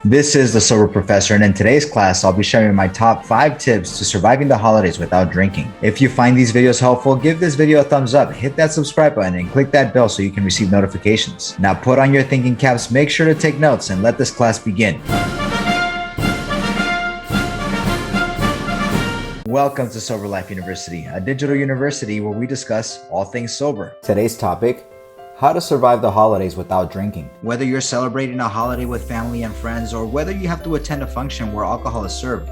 This is the Sober Professor, and in today's class, I'll be sharing my top 5 tips to surviving the holidays without drinking. If you find these videos helpful, give this video a thumbs up, hit that subscribe button, and click that bell so you can receive notifications. Now put on your thinking caps, make sure to take notes, and let this class begin. Welcome to Sober Life University, a digital university where we discuss all things sober. Today's topic: how to survive the holidays without drinking. Whether you're celebrating a holiday with family and friends, or whether you have to attend a function where alcohol is served,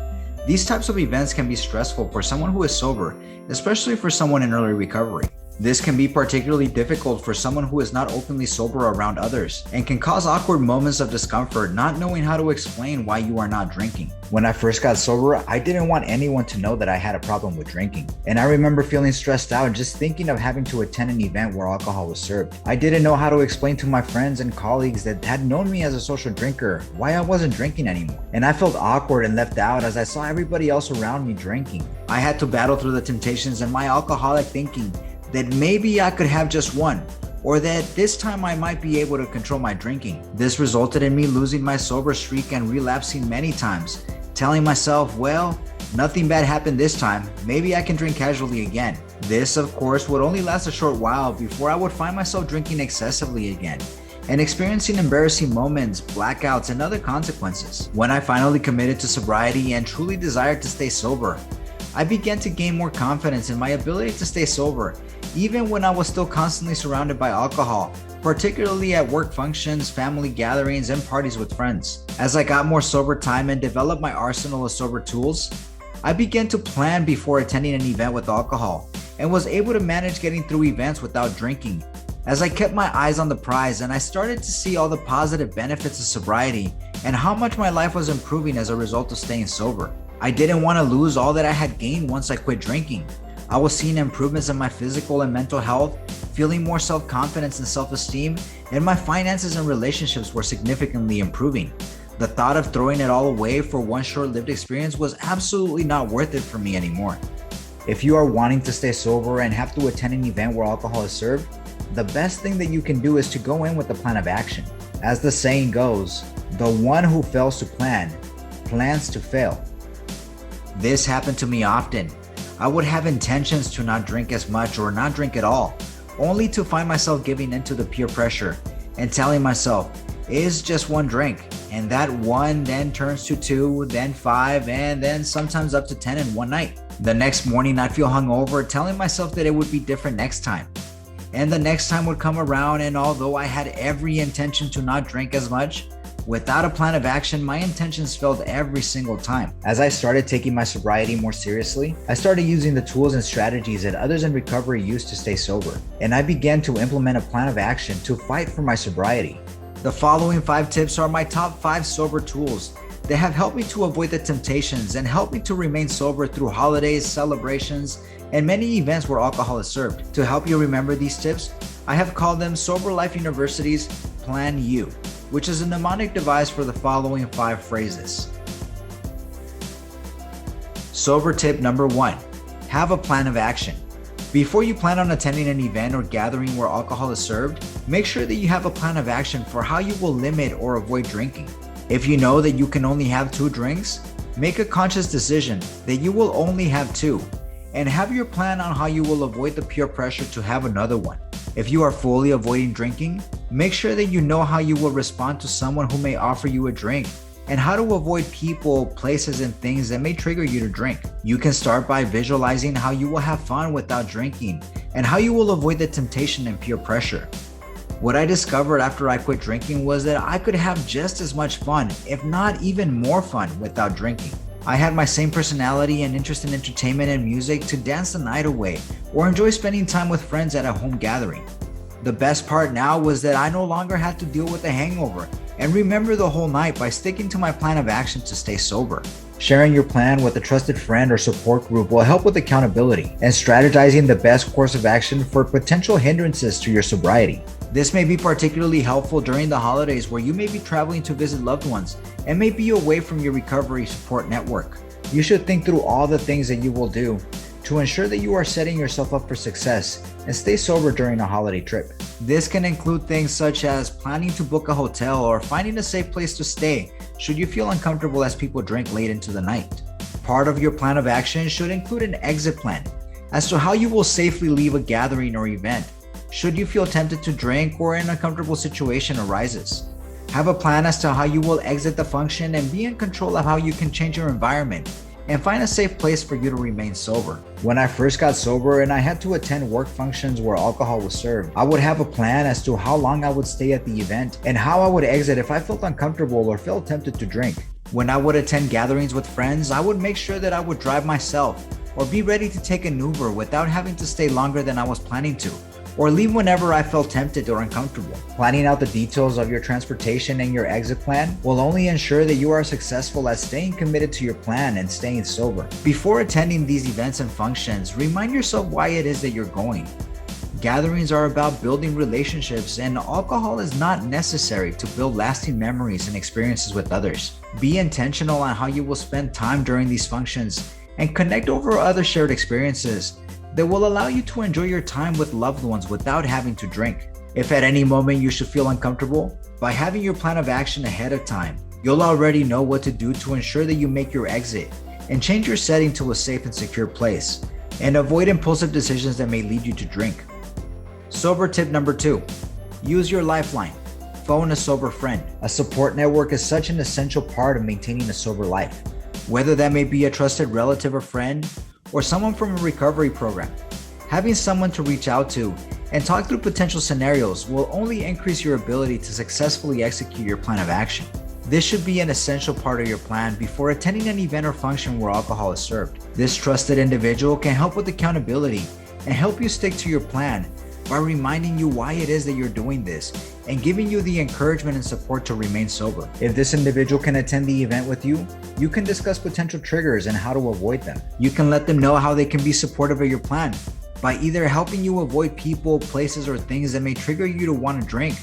these types of events can be stressful for someone who is sober, especially for someone in early recovery. This can be particularly difficult for someone who is not openly sober around others, and can cause awkward moments of discomfort not knowing how to explain why you are not drinking. When I first got sober, I didn't want anyone to know that I had a problem with drinking. And I remember feeling stressed out just thinking of having to attend an event where alcohol was served. I didn't know how to explain to my friends and colleagues that had known me as a social drinker why I wasn't drinking anymore. And I felt awkward and left out as I saw everybody else around me drinking. I had to battle through the temptations and my alcoholic thinking that maybe I could have just one, or that this time I might be able to control my drinking. This resulted in me losing my sober streak and relapsing many times, telling myself, well, nothing bad happened this time, maybe I can drink casually again. This, of course, would only last a short while before I would find myself drinking excessively again and experiencing embarrassing moments, blackouts, and other consequences. When I finally committed to sobriety and truly desired to stay sober, I began to gain more confidence in my ability to stay sober, even when I was still constantly surrounded by alcohol, particularly at work functions, family gatherings, and parties with friends. As I got more sober time and developed my arsenal of sober tools, I began to plan before attending an event with alcohol, and was able to manage getting through events without drinking. As I kept my eyes on the prize and I started to see all the positive benefits of sobriety and how much my life was improving as a result of staying sober. I didn't want to lose all that I had gained once I quit drinking. I was seeing improvements in my physical and mental health, feeling more self-confidence and self-esteem, and my finances and relationships were significantly improving. The thought of throwing it all away for one short-lived experience was absolutely not worth it for me anymore. If you are wanting to stay sober and have to attend an event where alcohol is served, the best thing that you can do is to go in with a plan of action. As the saying goes, the one who fails to plan, plans to fail. This happened to me often. I would have intentions to not drink as much or not drink at all, only to find myself giving into the peer pressure and telling myself, it's just one drink, and that one then turns to 2, then 5, and then sometimes up to 10 in one night. The next morning I'd feel hungover, telling myself that it would be different next time. And the next time would come around, and although I had every intention to not drink as much, without a plan of action, my intentions failed every single time. As I started taking my sobriety more seriously, I started using the tools and strategies that others in recovery use to stay sober, and I began to implement a plan of action to fight for my sobriety. The following 5 tips are my top 5 sober tools that have helped me to avoid the temptations and helped me to remain sober through holidays, celebrations, and many events where alcohol is served. To help you remember these tips, I have called them Sober Life University's Plan U, which is a mnemonic device for the following 5 phrases. Sober tip number 1, have a plan of action. Before you plan on attending an event or gathering where alcohol is served, make sure that you have a plan of action for how you will limit or avoid drinking. If you know that you can only have 2 drinks, make a conscious decision that you will only have 2, and have your plan on how you will avoid the peer pressure to have another one. If you are fully avoiding drinking, make sure that you know how you will respond to someone who may offer you a drink, and how to avoid people, places, and things that may trigger you to drink. You can start by visualizing how you will have fun without drinking, and how you will avoid the temptation and peer pressure. What I discovered after I quit drinking was that I could have just as much fun, if not even more fun, without drinking. I had my same personality and interest in entertainment and music to dance the night away or enjoy spending time with friends at a home gathering. The best part now was that I no longer had to deal with a hangover and remember the whole night by sticking to my plan of action to stay sober. Sharing your plan with a trusted friend or support group will help with accountability and strategizing the best course of action for potential hindrances to your sobriety. This may be particularly helpful during the holidays where you may be traveling to visit loved ones and may be away from your recovery support network. You should think through all the things that you will do to ensure that you are setting yourself up for success and stay sober during a holiday trip. This can include things such as planning to book a hotel or finding a safe place to stay should you feel uncomfortable as people drink late into the night. Part of your plan of action should include an exit plan as to how you will safely leave a gathering or event should you feel tempted to drink or an uncomfortable situation arises. Have a plan as to how you will exit the function and be in control of how you can change your environment and find a safe place for you to remain sober. When I first got sober and I had to attend work functions where alcohol was served, I would have a plan as to how long I would stay at the event and how I would exit if I felt uncomfortable or felt tempted to drink. When I would attend gatherings with friends, I would make sure that I would drive myself or be ready to take an Uber without having to stay longer than I was planning to, or leave whenever I felt tempted or uncomfortable. Planning out the details of your transportation and your exit plan will only ensure that you are successful at staying committed to your plan and staying sober. Before attending these events and functions, remind yourself why it is that you're going. Gatherings are about building relationships, and alcohol is not necessary to build lasting memories and experiences with others. Be intentional on how you will spend time during these functions and connect over other shared experiences that will allow you to enjoy your time with loved ones without having to drink. If at any moment you should feel uncomfortable, by having your plan of action ahead of time, you'll already know what to do to ensure that you make your exit and change your setting to a safe and secure place, and avoid impulsive decisions that may lead you to drink. Sober tip number 2, use your lifeline. Phone a sober friend. A support network is such an essential part of maintaining a sober life. Whether that may be a trusted relative or friend, or someone from a recovery program. Having someone to reach out to and talk through potential scenarios will only increase your ability to successfully execute your plan of action. This should be an essential part of your plan before attending an event or function where alcohol is served. This trusted individual can help with accountability and help you stick to your plan by reminding you why it is that you're doing this and giving you the encouragement and support to remain sober. If this individual can attend the event with you, you can discuss potential triggers and how to avoid them. You can let them know how they can be supportive of your plan by either helping you avoid people, places, or things that may trigger you to want to drink,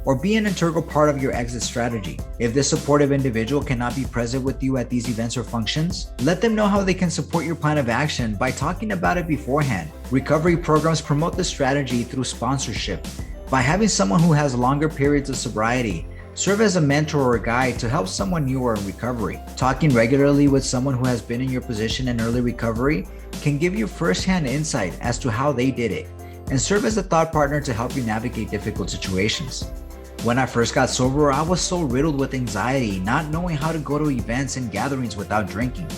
or be an integral part of your exit strategy. If this supportive individual cannot be present with you at these events or functions, let them know how they can support your plan of action by talking about it beforehand. Recovery programs promote this strategy through sponsorship by having someone who has longer periods of sobriety serve as a mentor or guide to help someone newer in recovery. Talking regularly with someone who has been in your position in early recovery can give you firsthand insight as to how they did it and serve as a thought partner to help you navigate difficult situations. When I first got sober, I was so riddled with anxiety, not knowing how to go to events and gatherings without drinking.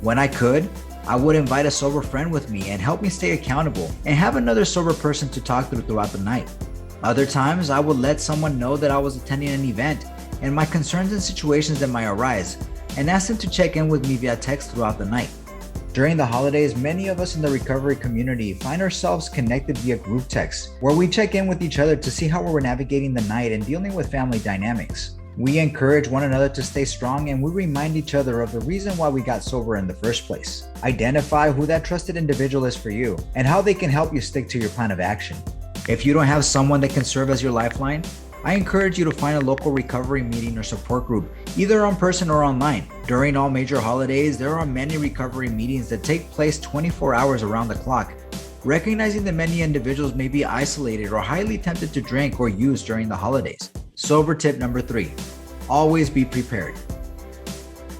When I could, I would invite a sober friend with me and help me stay accountable and have another sober person to talk through throughout the night. Other times, I would let someone know that I was attending an event and my concerns and situations that might arise, and ask them to check in with me via text throughout the night. During the holidays, many of us in the recovery community find ourselves connected via group text, where we check in with each other to see how we're navigating the night and dealing with family dynamics. We encourage one another to stay strong, and we remind each other of the reason why we got sober in the first place. Identify who that trusted individual is for you and how they can help you stick to your plan of action. If you don't have someone that can serve as your lifeline, I encourage you to find a local recovery meeting or support group, either in person or online. During all major holidays, there are many recovery meetings that take place 24 hours around the clock. Recognizing that many individuals may be isolated or highly tempted to drink or use during the holidays. Sober tip number 3, always be prepared.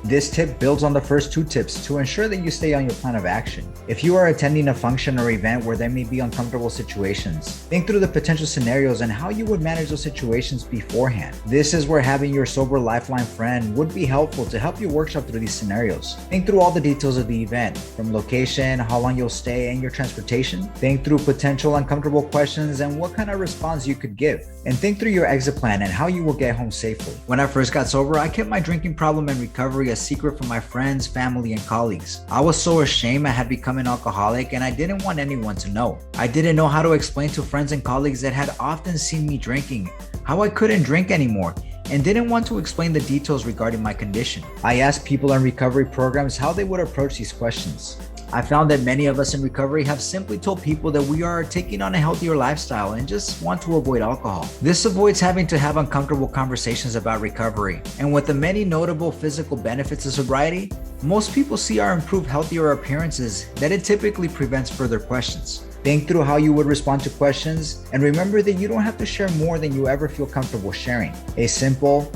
This tip builds on the first 2 tips to ensure that you stay on your plan of action. If you are attending a function or event where there may be uncomfortable situations, think through the potential scenarios and how you would manage those situations beforehand. This is where having your sober lifeline friend would be helpful to help you workshop through these scenarios. Think through all the details of the event, from location, how long you'll stay, and your transportation. Think through potential uncomfortable questions and what kind of response you could give. And think through your exit plan and how you will get home safely. When I first got sober, I kept my drinking problem and recovery a secret from my friends, family, and colleagues. I was so ashamed I had become an alcoholic, and I didn't want anyone to know. I didn't know how to explain to friends and colleagues that had often seen me drinking how I couldn't drink anymore, and didn't want to explain the details regarding my condition. I asked people in recovery programs how they would approach these questions. I found that many of us in recovery have simply told people that we are taking on a healthier lifestyle and just want to avoid alcohol. This avoids having to have uncomfortable conversations about recovery. And with the many notable physical benefits of sobriety, Most people see our improved, healthier appearances that it typically prevents further questions. Think through how you would respond to questions, and remember that you don't have to share more than you ever feel comfortable sharing. A simple,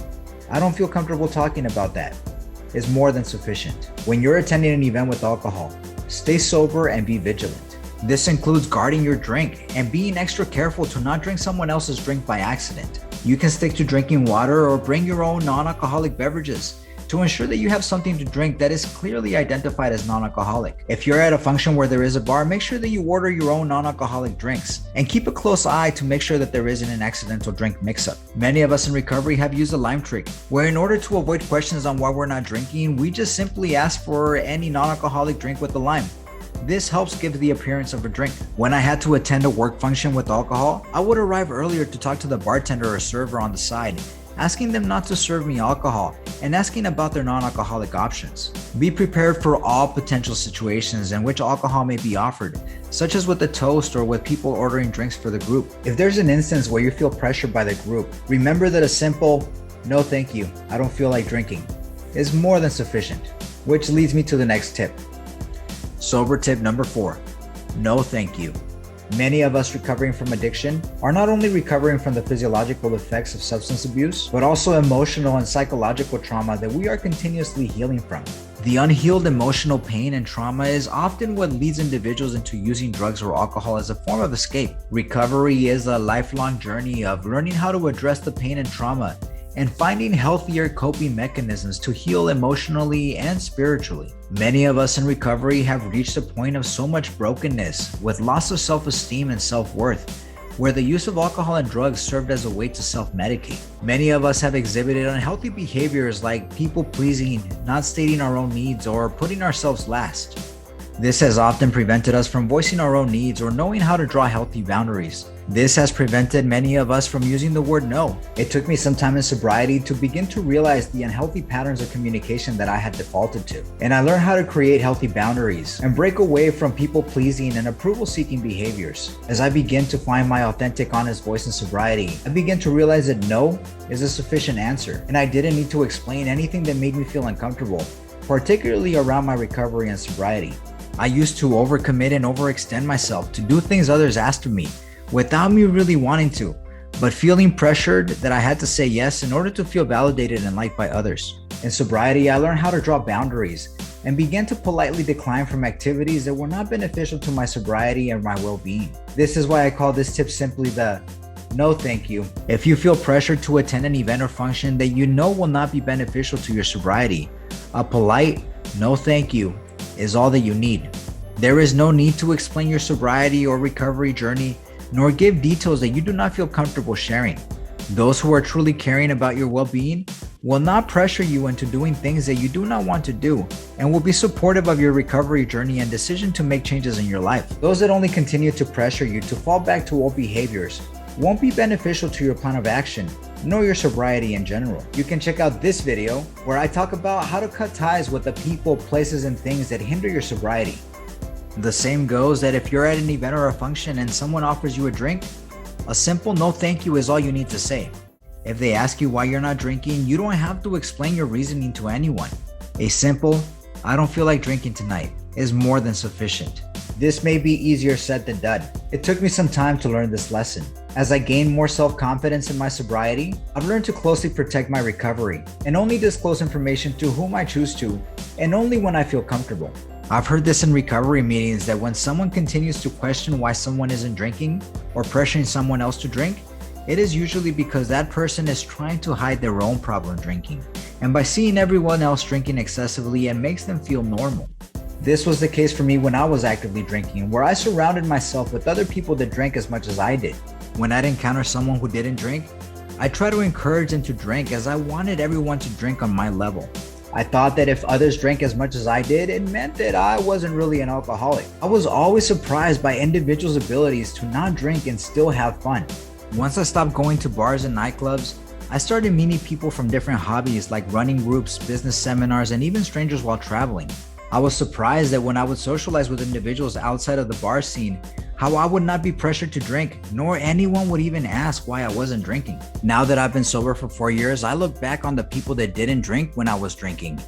"I don't feel comfortable talking about that," is more than sufficient. When you're attending an event with alcohol, stay sober and be vigilant. This includes guarding your drink and being extra careful to not drink someone else's drink by accident. You can stick to drinking water or bring your own non-alcoholic beverages to ensure that you have something to drink that is clearly identified as non-alcoholic. If you're at a function where there is a bar, make sure that you order your own non-alcoholic drinks and keep a close eye to make sure that there isn't an accidental drink mix-up. Many of us in recovery have used a lime trick, where in order to avoid questions on why we're not drinking, we just simply ask for any non-alcoholic drink with a lime. This helps give the appearance of a drink. When I had to attend a work function with alcohol, I would arrive earlier to talk to the bartender or server on the side, asking them not to serve me alcohol and asking about their non-alcoholic options. Be prepared for all potential situations in which alcohol may be offered, such as with a toast or with people ordering drinks for the group. If there's an instance where you feel pressured by the group, remember that a simple, "No thank you, I don't feel like drinking," is more than sufficient. Which leads me to the next tip. Sober tip number 4, no thank you. Many of us recovering from addiction are not only recovering from the physiological effects of substance abuse, but also emotional and psychological trauma that we are continuously healing from. The unhealed emotional pain and trauma is often what leads individuals into using drugs or alcohol as a form of escape. Recovery is a lifelong journey of learning how to address the pain and trauma and finding healthier coping mechanisms to heal emotionally and spiritually. Many of us in recovery have reached a point of so much brokenness with loss of self-esteem and self-worth, where the use of alcohol and drugs served as a way to self-medicate. Many of us have exhibited unhealthy behaviors like people-pleasing, not stating our own needs, or putting ourselves last. This has often prevented us from voicing our own needs or knowing how to draw healthy boundaries. This has prevented many of us from using the word no. It took me some time in sobriety to begin to realize the unhealthy patterns of communication that I had defaulted to. And I learned how to create healthy boundaries and break away from people-pleasing and approval-seeking behaviors. As I began to find my authentic, honest voice in sobriety, I began to realize that no is a sufficient answer, and I didn't need to explain anything that made me feel uncomfortable, particularly around my recovery and sobriety. I used to overcommit and overextend myself to do things others asked of me without me really wanting to, but feeling pressured that I had to say yes in order to feel validated and liked by others. In sobriety, I learned how to draw boundaries and began to politely decline from activities that were not beneficial to my sobriety and my well-being. This is why I call this tip simply the no thank you. If you feel pressured to attend an event or function that you know will not be beneficial to your sobriety, a polite no thank you is all that you need. There is no need to explain your sobriety or recovery journey, nor give details that you do not feel comfortable sharing. Those who are truly caring about your well-being will not pressure you into doing things that you do not want to do, and will be supportive of your recovery journey and decision to make changes in your life. Those that only continue to pressure you to fall back to old behaviors won't be beneficial to your plan of action, nor your sobriety in general. You can check out this video where I talk about how to cut ties with the people, places, and things that hinder your sobriety. The same goes that if you're at an event or a function and someone offers you a drink, a simple no thank you is all you need to say. If they ask you why you're not drinking, you don't have to explain your reasoning to anyone. A simple, "I don't feel like drinking tonight," is more than sufficient. This may be easier said than done. It took me some time to learn this lesson. As I gained more self-confidence in my sobriety, I've learned to closely protect my recovery and only disclose information to whom I choose to, and only when I feel comfortable. I've heard this in recovery meetings that when someone continues to question why someone isn't drinking or pressuring someone else to drink, it is usually because that person is trying to hide their own problem drinking, and by seeing everyone else drinking excessively, it makes them feel normal. This was the case for me when I was actively drinking, where I surrounded myself with other people that drank as much as I did. When I'd encounter someone who didn't drink, I try to encourage them to drink, as I wanted everyone to drink on my level. I thought that if others drank as much as I did, it meant that I wasn't really an alcoholic. I was always surprised by individuals' abilities to not drink and still have fun. Once I stopped going to bars and nightclubs, I started meeting people from different hobbies like running groups, business seminars, and even strangers while traveling. I was surprised that when I would socialize with individuals outside of the bar scene, how I would not be pressured to drink, nor anyone would even ask why I wasn't drinking. Now that I've been sober for 4 years, I look back on the people that didn't drink when I was drinking,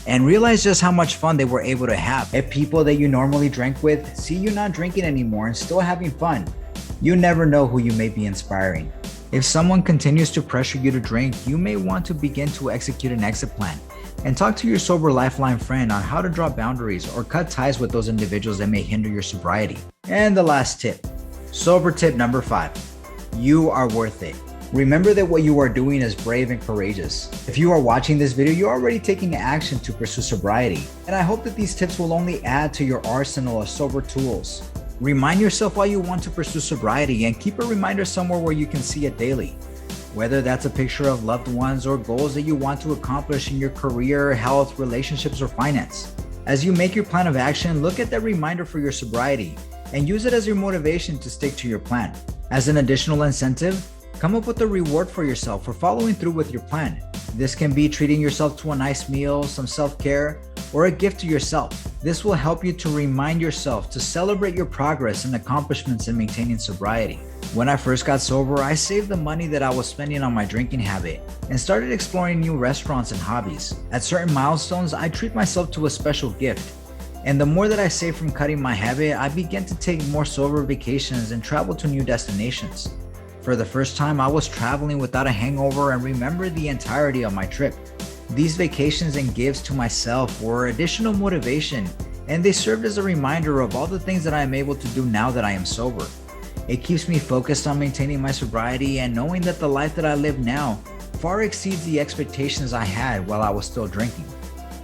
and realize just how much fun they were able to have. If people that you normally drank with see you not drinking anymore and still having fun, you never know who you may be inspiring. If someone continues to pressure you to drink, you may want to begin to execute an exit plan and talk to your sober lifeline friend on how to draw boundaries or cut ties with those individuals that may hinder your sobriety. And the last tip, sober tip number 5, you are worth it. Remember that what you are doing is brave and courageous. If you are watching this video, you're already taking action to pursue sobriety. And I hope that these tips will only add to your arsenal of sober tools. Remind yourself why you want to pursue sobriety and keep a reminder somewhere where you can see it daily. Whether that's a picture of loved ones or goals that you want to accomplish in your career, health, relationships, or finance. As you make your plan of action, look at that reminder for your sobriety and use it as your motivation to stick to your plan. As an additional incentive, come up with a reward for yourself for following through with your plan. This can be treating yourself to a nice meal, some self-care, or a gift to yourself. This will help you to remind yourself to celebrate your progress and accomplishments in maintaining sobriety. When I first got sober, I saved the money that I was spending on my drinking habit and started exploring new restaurants and hobbies. At certain milestones, I treat myself to a special gift. And the more that I save from cutting my habit, I began to take more sober vacations and travel to new destinations. For the first time, I was traveling without a hangover and remembered the entirety of my trip. These vacations and gifts to myself were additional motivation, and they served as a reminder of all the things that I am able to do now that I am sober. It keeps me focused on maintaining my sobriety and knowing that the life that I live now far exceeds the expectations I had while I was still drinking.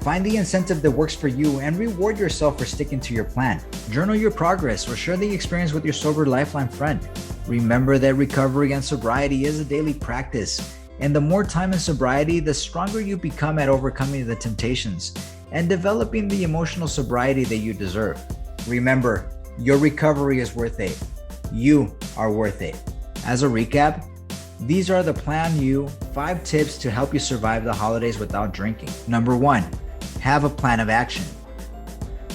Find the incentive that works for you and reward yourself for sticking to your plan. Journal your progress or share the experience with your sober lifeline friend. Remember that recovery and sobriety is a daily practice, and the more time in sobriety, the stronger you become at overcoming the temptations and developing the emotional sobriety that you deserve. Remember, your recovery is worth it. You are worth it. As a recap, these are the Plan You 5 tips to help you survive the holidays without drinking. Number 1, have a plan of action.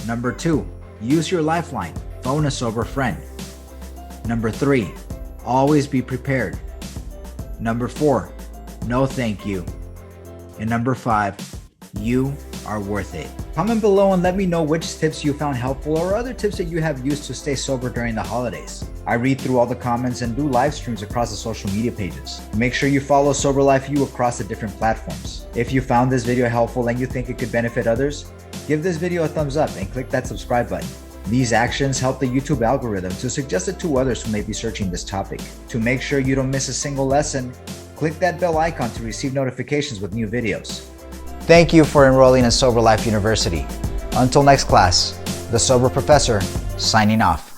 Number 2, use your lifeline, phone a sober friend. Number 3, always be prepared. Number 4, no thank you. And number 5, you are worth it. Comment below and let me know which tips you found helpful or other tips that you have used to stay sober during the holidays. I read through all the comments and do live streams across the social media pages. Make sure you follow Sober Life U across the different platforms. If you found this video helpful and you think it could benefit others, give this video a thumbs up and click that subscribe button. These actions help the YouTube algorithm to suggest it to others who may be searching this topic. To make sure you don't miss a single lesson, click that bell icon to receive notifications with new videos. Thank you for enrolling in Sober Life University. Until next class, the Sober Professor, signing off.